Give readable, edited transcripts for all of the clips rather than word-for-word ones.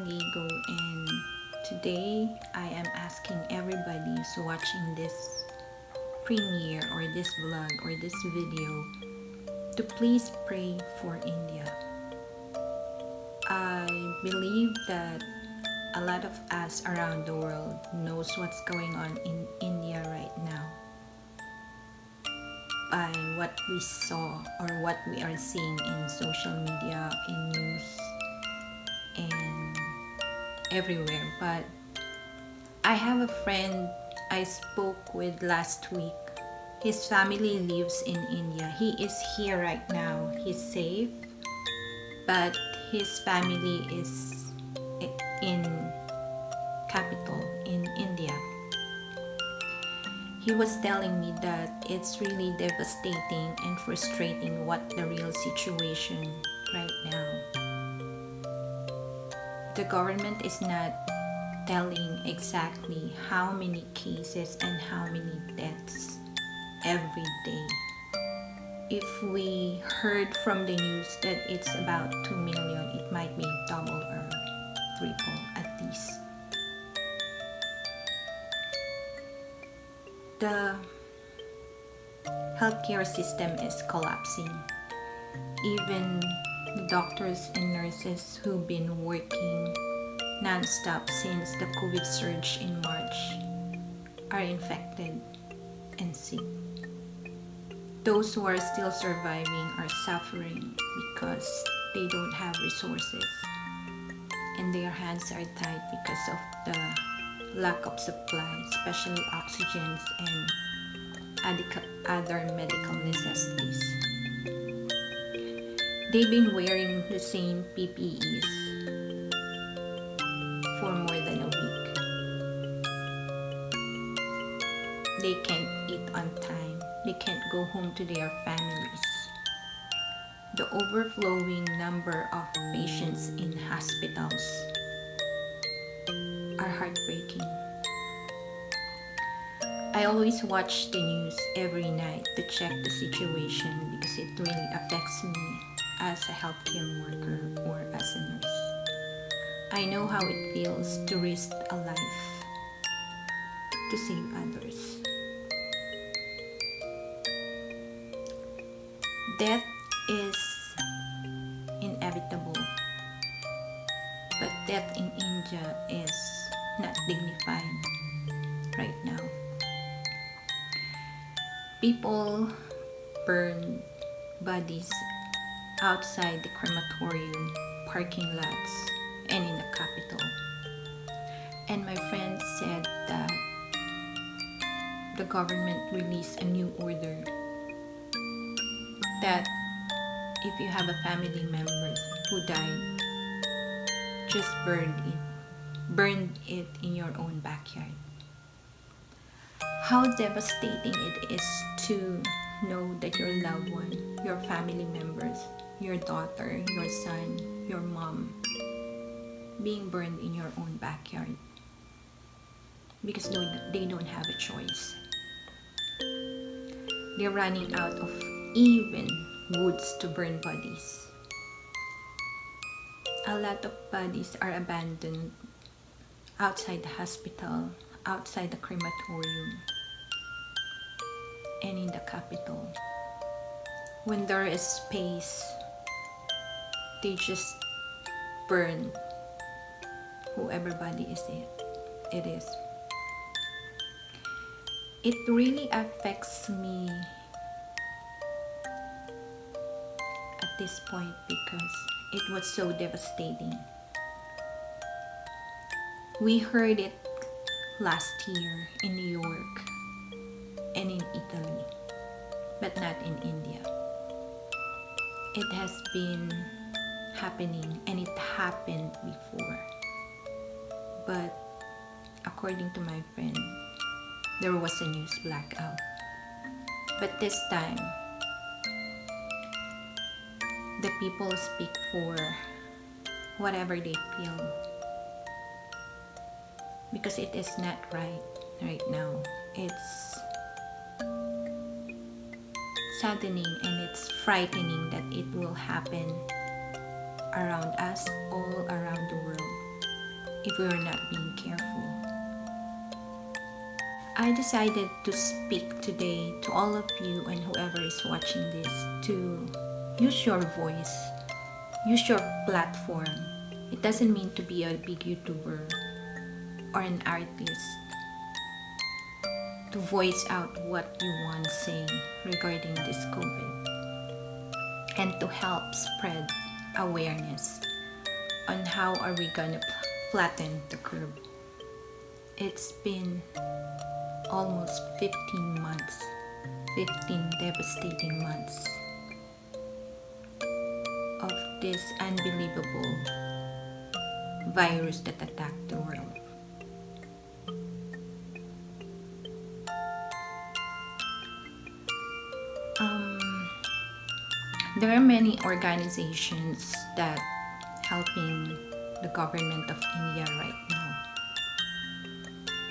Ligo, and today I am asking everybody who's watching this premiere or this vlog or this video to please pray for India. I believe that a lot of us around the world knows what's going on in India right now by what we saw or what we are seeing in social media, in news, and everywhere. But I have a friend I spoke with last week. His family lives in India. He is here right now. He's safe, but his family is in capital in India. He was telling me that it's really devastating and frustrating what the real situation right now. The government is not telling exactly how many cases and how many deaths every day. If we heard from the news that it's about 2 million, it might be double or triple at least. The healthcare system is collapsing. Even the doctors and nurses who've been working non-stop since the COVID surge in March are infected and sick. Those who are still surviving are suffering because they don't have resources and their hands are tied because of the lack of supply, especially oxygens and other medical necessities. They've been wearing the same PPEs for more than a week. They can't eat on time. They can't go home to their families. The overflowing number of patients in hospitals are heartbreaking. I always watch the news every night to check the situation because it really affects me as a healthcare worker or as a nurse. I know how it feels to risk a life to save others. Death is inevitable, but death in India is not dignified right now. People burn bodies outside the crematorium, parking lots, and in the capital. And my friend said that the government released a new order that if you have a family member who died, just burn it in your own backyard. How devastating it is to know that your loved one, your family members, your daughter, your son, your mom, being burned in your own backyard because they don't have a choice. They're running out of even woods to burn bodies. A lot of bodies are abandoned outside the hospital, outside the crematorium, and in the capital. When there is space, they just burn whoever body it is. It really affects me at this point because it was so devastating. We heard it last year in New York and in Italy, but not in India. It has been happening and it happened before. But according to my friend, there was a news blackout. But this time, the people speak for whatever they feel because it is not right now. It's saddening and it's frightening that it will happen around us, all around the world. if we are not being careful. I decided to speak today to all of you and whoever is watching this to use your voice, use your platform. It doesn't mean to be a big YouTuber or an artist. To voice out what you want to say regarding this COVID and to help spread awareness on how are we gonna flatten the curve. It's been almost 15 months, 15 devastating months of this unbelievable virus that attacked the world. There are many organizations that helping the government of India right now.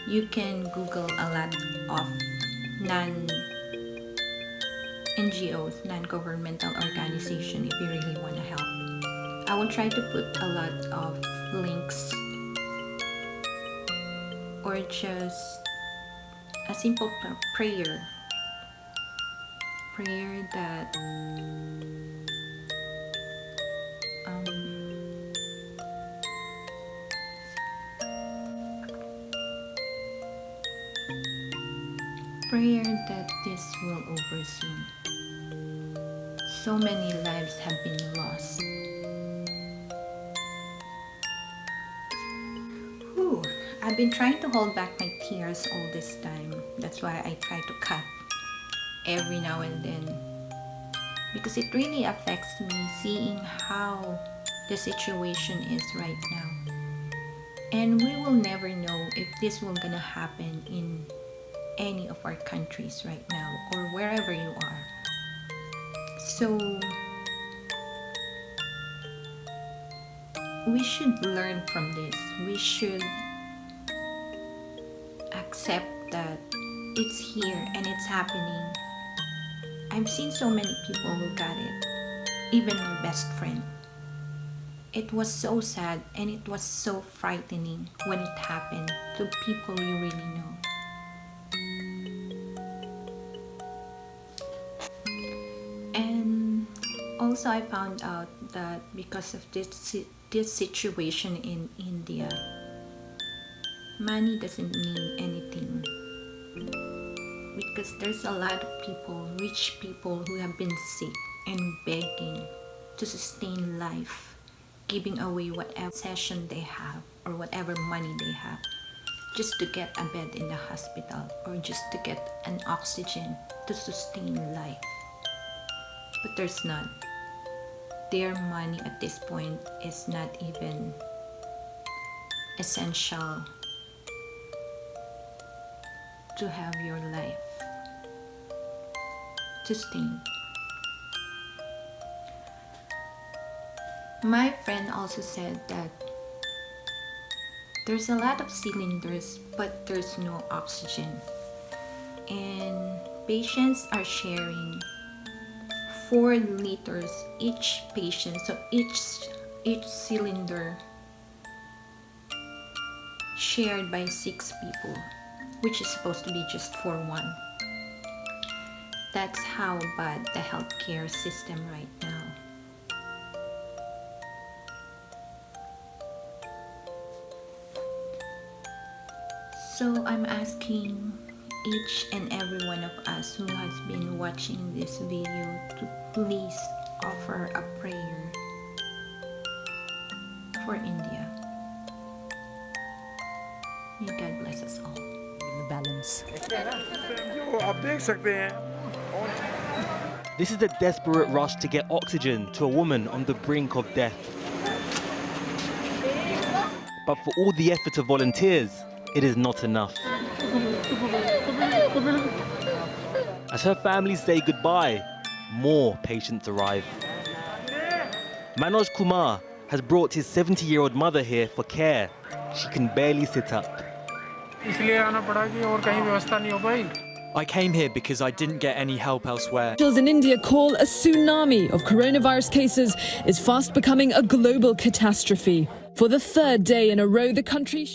You can Google a lot of non-NGOs, non-governmental organizations if you really want to help. I will try to put a lot of links or just a simple prayer that this will over soon. So many lives have been lost. I've been trying to hold back my tears all this time. That's why I try to cut every now and then, because it really affects me seeing how the situation is right now. And we will never know if this will gonna happen in any of our countries right now or wherever you are. So we should learn from this. We should accept that it's here and it's happening. I've seen so many people who got it, even my best friend. It was so sad and it was so frightening when it happened to people you really know. And also I found out that because of this situation in India, money doesn't mean anything, because there's a lot of people, rich people, who have been sick and begging to sustain life, giving away whatever possession they have or whatever money they have just to get a bed in the hospital or just to get an oxygen to sustain life. But there's none. Their money at this point is not even essential to have your life sustained. My friend also said that there's a lot of cylinders but there's no oxygen, and patients are sharing 4 liters each patient, so each cylinder shared by 6 people, which is supposed to be just for 1. That's how bad the healthcare system right now. So I'm asking each and every one of us who has been watching this video to please offer a prayer for India. May God bless us all. The balance. This is a desperate rush to get oxygen to a woman on the brink of death. But for all the effort of volunteers, it is not enough. As her family say goodbye, more patients arrive. Manoj Kumar has brought his 70-year-old mother here for care. She can barely sit up. I came here because I didn't get any help elsewhere. Officials in India call a tsunami of coronavirus cases is fast becoming a global catastrophe. For the third day in a row, the country...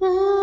Oh